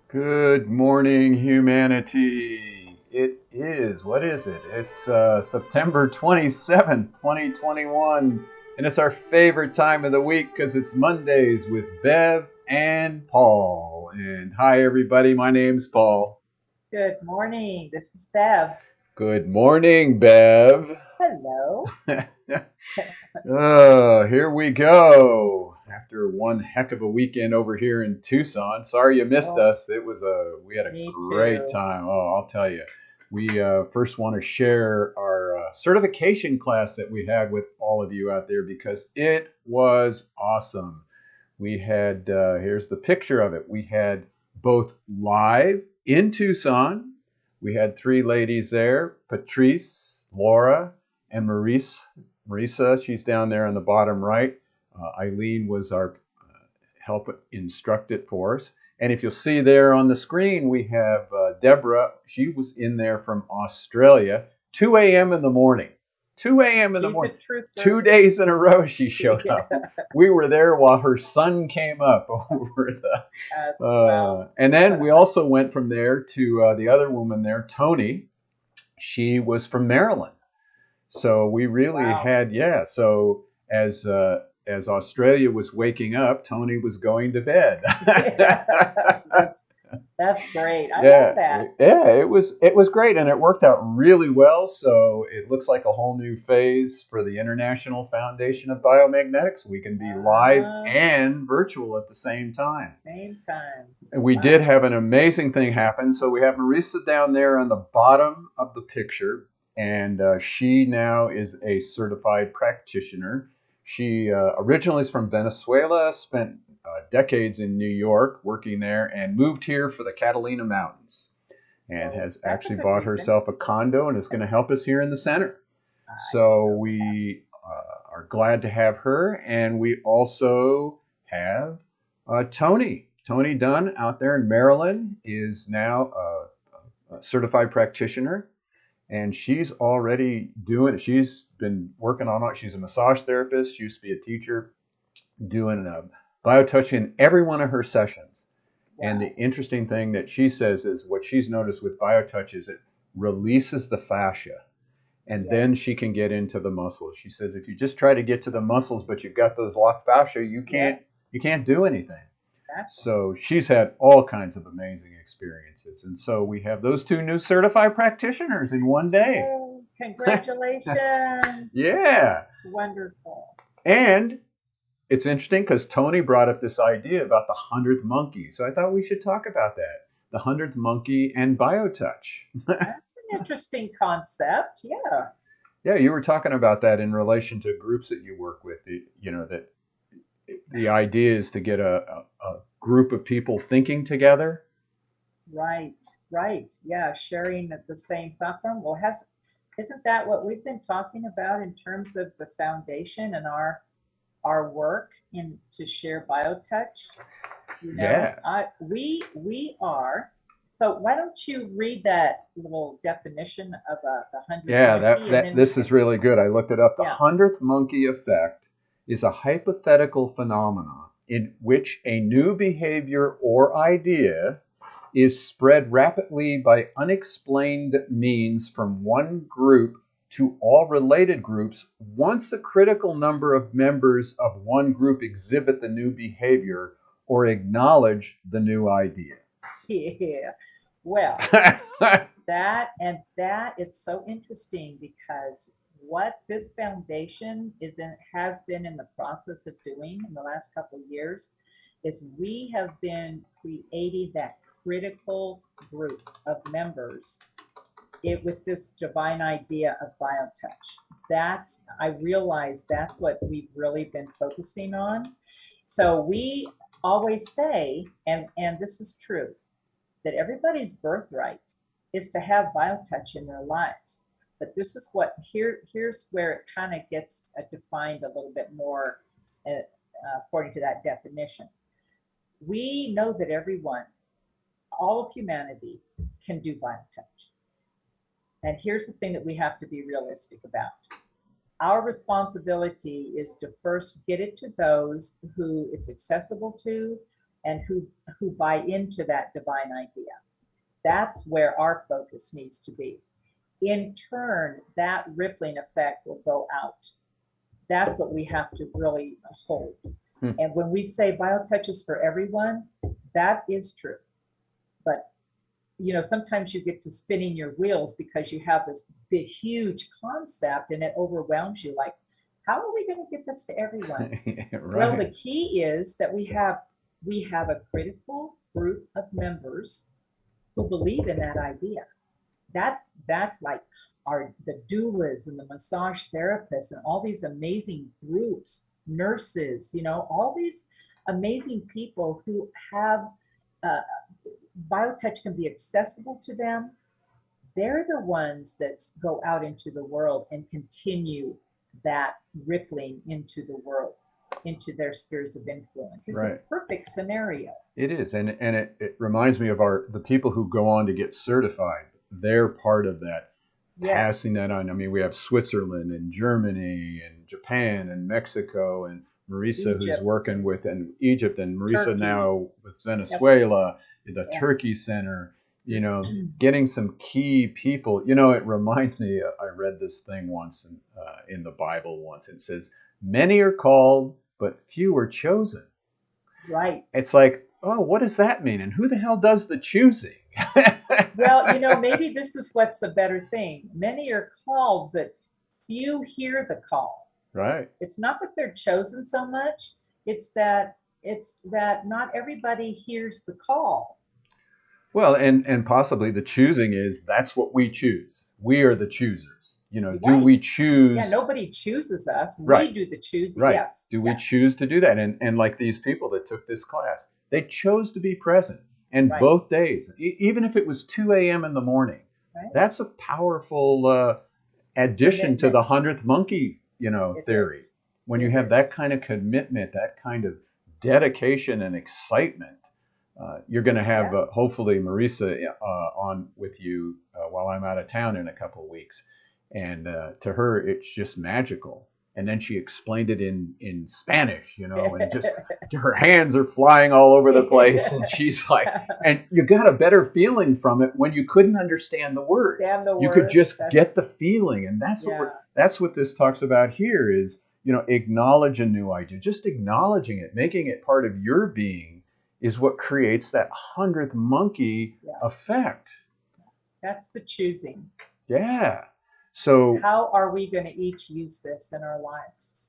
Good morning, humanity. What is it? It's September 27th, 2021, and it's our favorite time of the week because it's Mondays with Bev and Paul. And hi, everybody, my name's Paul. Good morning. This is Bev. Good morning, Bev. Hello. Here we go. After one heck of a weekend over here in Tucson. Sorry you missed Oh, us. We had a me great too. time. Oh, I'll tell you. We first want to share our certification class that we had with all of you out there because it was awesome. We had here's the picture of it. We had both live in Tucson. We had three ladies there: Patrice, Laura, and Maurice. Marisa, she's down there on the bottom right. Eileen was our help instruct it for us. And if you'll see there on the screen, we have Deborah. She was in there from Australia, 2 a.m. in the morning. 2 a.m. in the She's a morning. trooper. 2 days in a row she showed Yeah, up. We were there while her sun came up over the. that's well. And then we also went from there to the other woman there, Tony. She was from Maryland. So we really Wow. had, yeah. So as Australia was waking up, Tony was going to bed. Yeah, that's that's great. I love Yeah, that. it was great, and it worked out really well. So it looks like a whole new phase for the International Foundation of Biomagnetics. We can be live Uh, and virtual at the same time. Same time. And we did Wow. have an amazing thing happen. So we have Marisa down there on the bottom of the picture, and she now is a certified practitioner. She originally is from Venezuela, spent decades in New York working there, and moved here for the Catalina Mountains, and Well, has that's a actually good bought reason. herself a condo and is going to help us here in the center. I'm So so happy. we are glad to have her, and we also have Tony. Tony Dunn out there in Maryland is now a certified practitioner, and she's already doing it. She's been working on it. She's a massage therapist. She used to be a teacher doing biotouch in every one of her sessions. And the Wow. interesting thing that she says is what she's noticed with biotouch is it releases the fascia, and then she Yes. can get into the muscles. She says if you just try to get to the muscles but you've got those locked fascia, Yep. you can't do anything. Exactly. So she's had all kinds of amazing experiences. And so we have those two new certified practitioners in one day. Oh, congratulations. Yeah. It's wonderful. And it's interesting because Tony brought up this idea about the 100th monkey. So I thought we should talk about that. The 100th monkey and biotouch. That's an interesting concept. Yeah. Yeah, you were talking about that in relation to groups that you work with. That the idea is to get a group of people thinking together. Right. Right. Yeah. Sharing at the same platform. Well, has isn't that what we've been talking about in terms of the foundation and our work in to share BioTouch? Yeah, We are. So why don't you read that little definition of the hundredth yeah. That monkey, and that then we this is can. really good. I looked it up. The Yeah. 100th monkey effect is a hypothetical phenomenon in which a new behavior or idea is spread rapidly by unexplained means from one group to all related groups once a critical number of members of one group exhibit the new behavior or acknowledge the new idea. Yeah. Well, that it's so interesting because what this foundation is in has been in the process of doing in the last couple of years is we have been creating that critical group of members with this divine idea of biotouch. That's I realize that's what we've really been focusing on. So we always say, and this is true, that everybody's birthright is to have biotouch in their lives. But this is what here's where it kind of gets defined a little bit more according to that definition. We know that everyone, all of humanity, can do biotouch. And here's the thing that we have to be realistic about. Our responsibility is to first get it to those who it's accessible to and who buy into that divine idea. That's where our focus needs to be. In turn, that rippling effect will go out. That's what we have to really hold. And when we say BioTouch is for everyone, that is true. But sometimes you get to spinning your wheels because you have this big, huge concept and it overwhelms you. Like, how are we going to get this to everyone? Right. Well, the key is that we have a critical group of members who believe in that idea. That's like the doulas and the massage therapists and all these amazing groups, nurses, all these amazing people who have BioTouch can be accessible to them. They're the ones that go out into the world and continue that rippling into the world, into their spheres of influence. It's Right. a perfect scenario. It is, and it reminds me of the people who go on to get certified. They're part of that, Yes. passing that on. I mean, we have Switzerland and Germany and Japan and Mexico and Marisa, who's Egypt. working with, and Egypt, and Marisa Turkey. now with Venezuela, the Yeah. Turkey Center. Getting some key people. It reminds me. I read this thing once in the Bible once. It says, "Many are called, but few are chosen." Right. It's like, oh, what does that mean? And who the hell does the choosing? Well, maybe this is what's the better thing. Many are called, but few hear the call. Right. It's not that they're chosen so much. It's that not everybody hears the call. Well, and possibly the choosing is that's what we choose. We are the choosers. Do we Right. choose? Yeah, nobody chooses us. Right. We do the choosing. Right. Yes. Do we Yeah. choose to do that? And like these people that took this class, they chose to be present. And Right. both days, even if it was 2 a.m. in the morning, Right. that's a powerful addition to the Commitment. 100th monkey, It theory. is. When you It have that is. kind of commitment, that kind of dedication and excitement, you're going to have Yeah. hopefully Marisa on with you while I'm out of town in a couple of weeks. And to her, it's just magical. And then she explained it in Spanish, and just her hands are flying all over the place. And she's like, and you got a better feeling from it when you couldn't understand the words. Understand the You could words. just That's- get the feeling, and that's Yeah. that's what this talks about here is, acknowledge a new idea. Just acknowledging it, making it part of your being is what creates that 100th monkey Yeah. effect. That's the choosing. Yeah. So How are we going to each use this in our lives?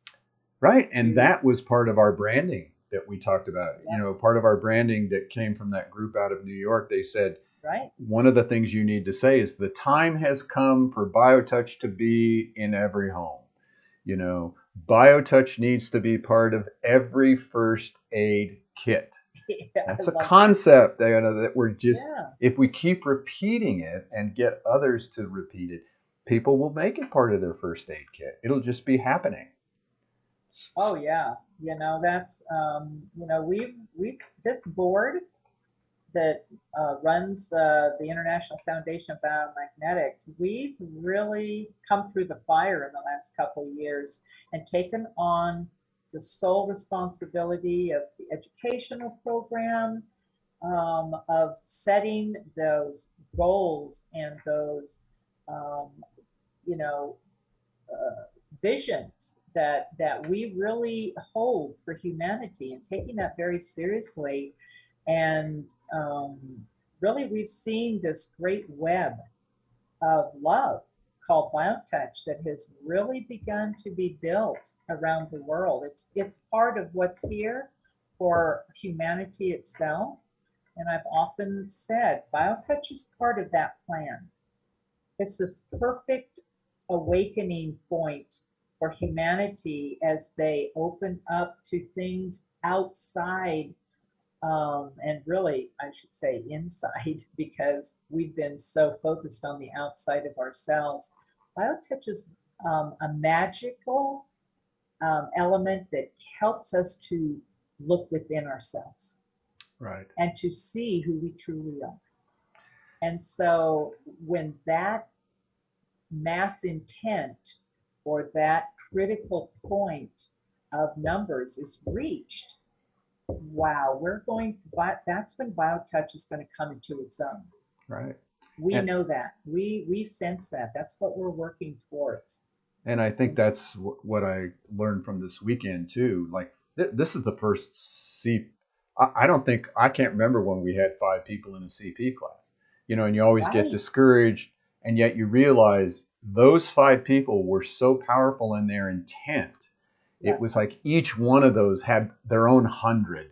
right, and To- that was part of our branding that we talked about. Yeah. Part of our branding that came from that group out of New York. They said, Right. one of the things you need to say is the time has come for BioTouch to be in every home. BioTouch needs to be part of every first aid kit. Yeah, That's I a love concept that we're just, Yeah. if we keep repeating it and get others to repeat it, people will make it part of their first aid kit. It'll just be happening. Oh yeah. That's we've this board that runs the International Foundation of Biomagnetics, we've really come through the fire in the last couple of years and taken on the sole responsibility of the educational program, of setting those goals and those, um, you know, visions that we really hold for humanity, and taking that very seriously. And really, we've seen this great web of love called BioTouch that has really begun to be built around the world. It's part of what's here for humanity itself. And I've often said BioTouch is part of that plan. It's this perfect awakening point for humanity as they open up to things outside, and really, I should say inside, because we've been so focused on the outside of ourselves. BioTouch is a magical element that helps us to look within ourselves, right, and to see who we truly are. And so when that mass intent or that critical point of numbers is reached, Wow, that's when BioTouch is going to come into its own. Right. We And know that. We sense that. That's what we're working towards. and I think And that's what I learned from this weekend too. Like this is the first C. I don't think I can't remember when we had 5 people in a CP class. And you always get right. discouraged, and yet you realize those 5 people were so powerful in their intent. It was Yes. like each one of those had their own 100.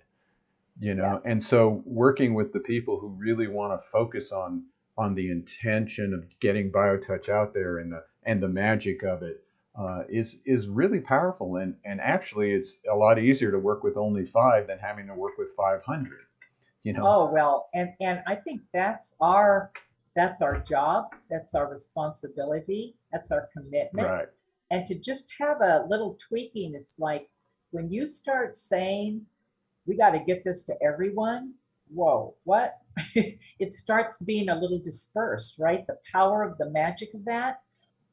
Yes. And so working with the people who really want to focus on the intention of getting BioTouch out there and the magic of it is really powerful. And actually, it's a lot easier to work with only 5 than having to work with 500. You know, Oh, well, and I think that's our job, that's our responsibility, that's our commitment. right? And to just have a little tweaking, it's like when you start saying, we got to get this to everyone, whoa, what? It starts being a little dispersed, right? The power of the magic of that.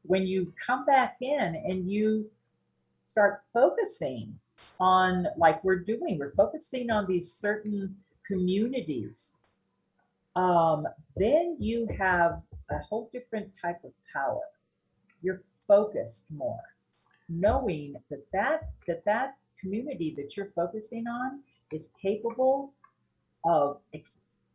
When you come back in and you start focusing on, like we're focusing on these certain communities, then you have a whole different type of power. You're focused more, knowing that community that you're focusing on is capable of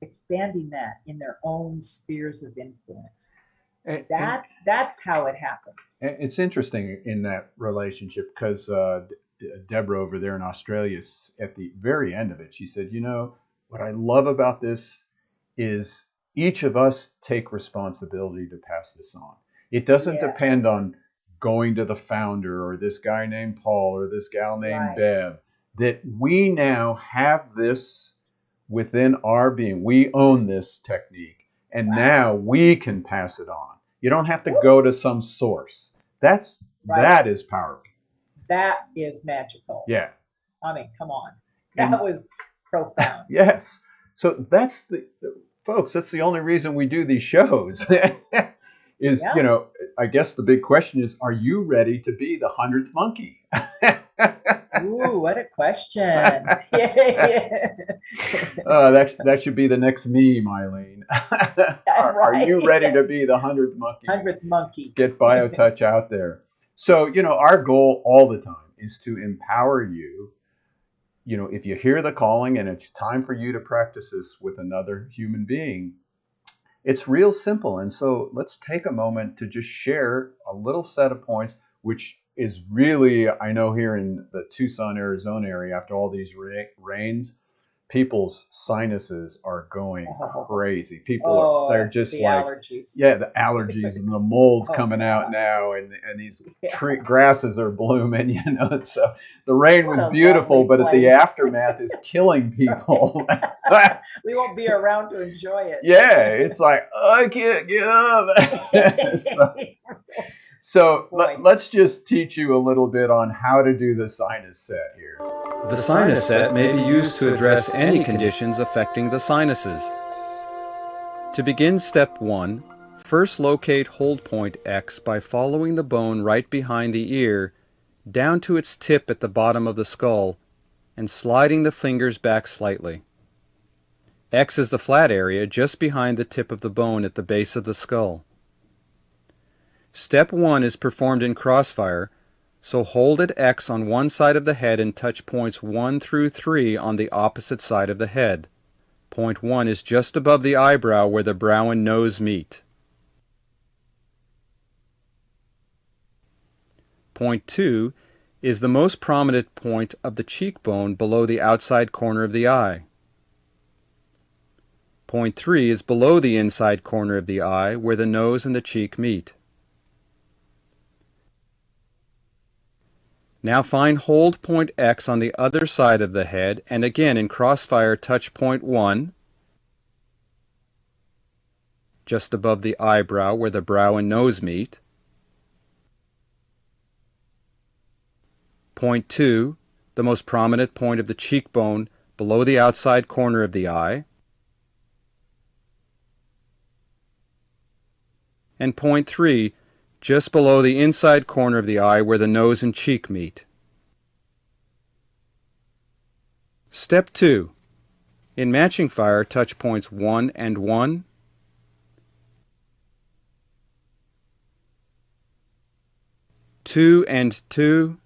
expanding that in their own spheres of influence. And That's how it happens. it's interesting in that relationship because Deborah over there in Australia, at the very end of it, she said, what I love about this is each of us take responsibility to pass this on. It doesn't depend Yes, on going to the founder or this guy named Paul or this gal named right. Bev, that we now have this within our being. We own this technique, and Wow. now we can pass it on. You don't have to Woo. go to some source. That's Right. that is powerful. That is magical. Yeah. I mean, come on. That And was profound. yes. So that's folks, that's the only reason we do these shows. is, Yeah. I guess the big question is, are you ready to be the 100th monkey? Ooh, what a question. Yeah. That should be the next meme, Eileen. Are you Right. ready to be the 100th monkey? 100th monkey. Get BioTouch out there. So, our goal all the time is to empower you. If you hear the calling and it's time for you to practice this with another human being, it's real simple. And so let's take a moment to just share a little set of points, which is really, I know here in the Tucson, Arizona area, after all these rains, people's sinuses are going crazy. They're just The like, allergies. yeah, the allergies and the mold's Oh, coming yeah. out now, and these Yeah. grasses are blooming. So the rain What was a beautiful, lovely but the place. aftermath is killing people. We won't be around to enjoy it. Yeah, it's like, I can't get up. So Boy. let's just teach you a little bit on how to do the sinus set here. The sinus set may be used to address any conditions affecting the sinuses. To begin step 1, first locate hold point X by following the bone right behind the ear down to its tip at the bottom of the skull and sliding the fingers back slightly. X is the flat area just behind the tip of the bone at the base of the skull. Step 1 is performed in crossfire, so hold at X on one side of the head and touch points 1 through 3 on the opposite side of the head. Point 1 is just above the eyebrow where the brow and nose meet. Point 2 is the most prominent point of the cheekbone below the outside corner of the eye. Point 3 is below the inside corner of the eye where the nose and the cheek meet. Now find hold point X on the other side of the head and again in crossfire touch point 1 just above the eyebrow where the brow and nose meet. Point 2, the most prominent point of the cheekbone below the outside corner of the eye. And point 3, just below the inside corner of the eye where the nose and cheek meet. Step 2. In matching fire, touch points 1 and 1, 2 and 2,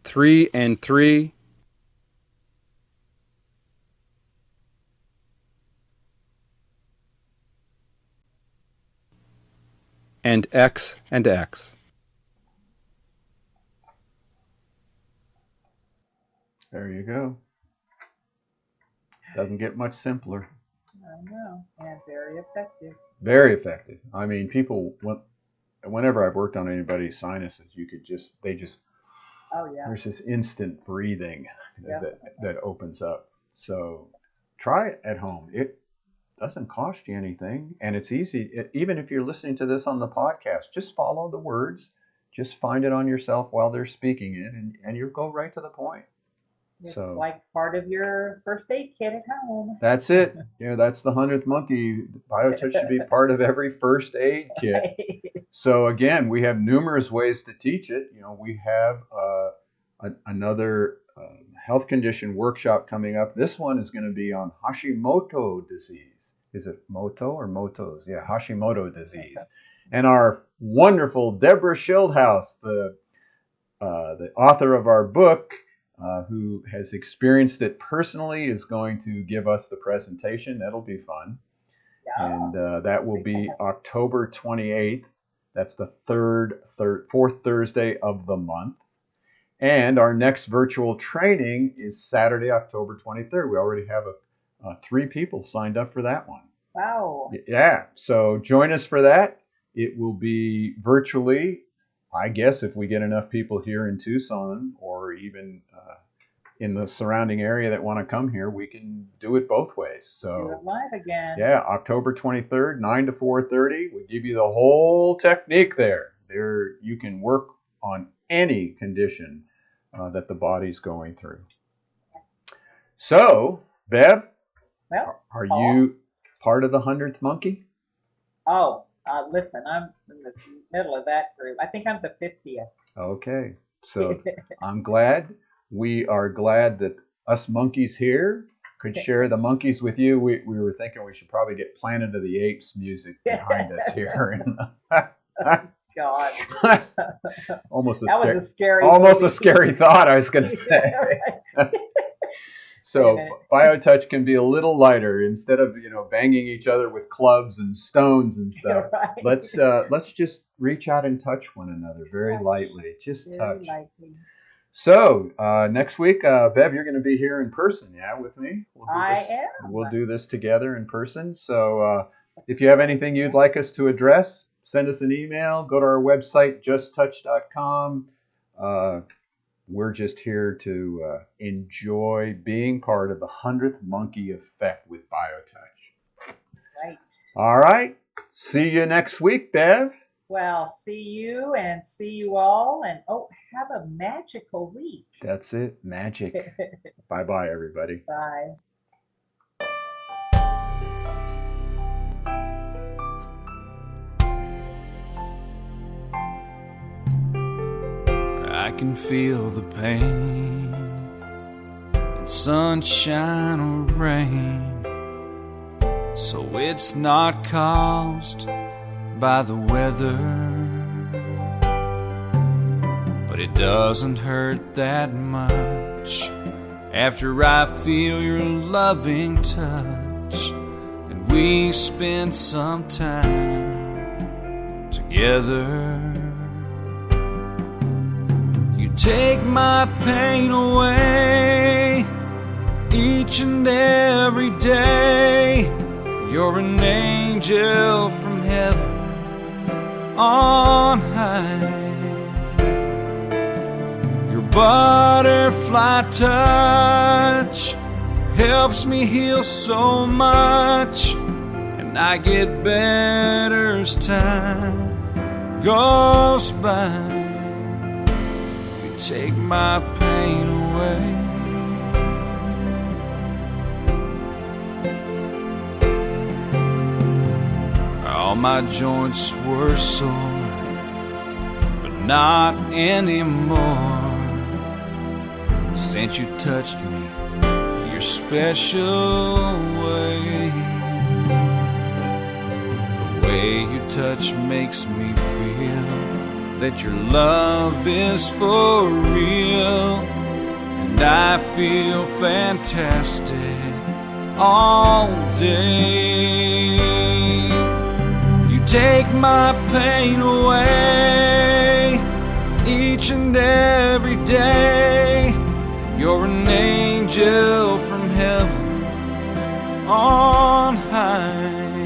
3 and 3, and X and X. There you go. Doesn't get much simpler. I know, and very effective. Very effective. I mean, people, whenever I've worked on anybody's sinuses, Oh, yeah. there's this instant breathing Yeah. that opens up. So try it at home. It doesn't cost you anything, and it's easy. Even if you're listening to this on the podcast, just follow the words. Just find it on yourself while they're speaking it, and you'll go right to the point. It's So- like part of your first aid kit at home. That's it. That's the 100th monkey. BioTouch should be part of every first aid kit. So again, we have numerous ways to teach it. We have another health condition workshop coming up. This one is going to be on Hashimoto disease. Is it Moto or Motos? Yeah, Hashimoto disease. And our wonderful Deborah Schildhouse, the author of our book, who has experienced it personally, is going to give us the presentation. That'll be fun. Yeah. And that will be October 28th. That's the fourth Thursday of the month. And our next virtual training is Saturday, October 23rd. We already have 3 people signed up for that one. Wow. Yeah, so join us for that. It will be virtually. I guess if we get enough people here in Tucson or even in the surrounding area that want to come here, we can do it both ways. Do So it live again. yeah, October 23rd, 9 to 4:30. We give you the whole technique there. There you can work on any condition that the body's going through. So, Bev, Well, are Paul? you part of the 100th monkey? Listen, I'm in the middle of that group. I think I'm the 50th. Okay, so I'm glad. We are glad that us monkeys here could share the monkeys with you. We were thinking we should probably get Planet of the Apes music behind us here. God, Almost that was a scary. almost a movie. scary thought, I was going to say. So Wait a minute. BioTouch can be a little lighter. Instead of banging each other with clubs and stones and stuff. Right. Let's just reach out and touch one another very Touch. lightly. Just Very touch. lightly. So next week, Bev, you're going to be here in person, yeah, with me. We'll do this together in person. So if you have anything you'd like us to address, send us an email. Go to our website, justtouch.com. We're just here to enjoy being part of the 100th Monkey Effect with BioTouch. Right. All right. See you next week, Bev. Well, see you and see you all, and have a magical week. That's it. Magic. Bye-bye, everybody. Bye. I can feel the pain in sunshine or rain, so it's not caused by the weather, but it doesn't hurt that much after I feel your loving touch and we spend some time together. You take my pain away each and every day. You're an angel from heaven on high. Your butterfly touch helps me heal so much, and I get better as time goes by. You take my pain away. All my joints were sore not anymore. Since you touched me your special way, the way you touch makes me feel that your love is for real, and I feel fantastic all day. You take my pain away each and every day. You're an angel from heaven on high.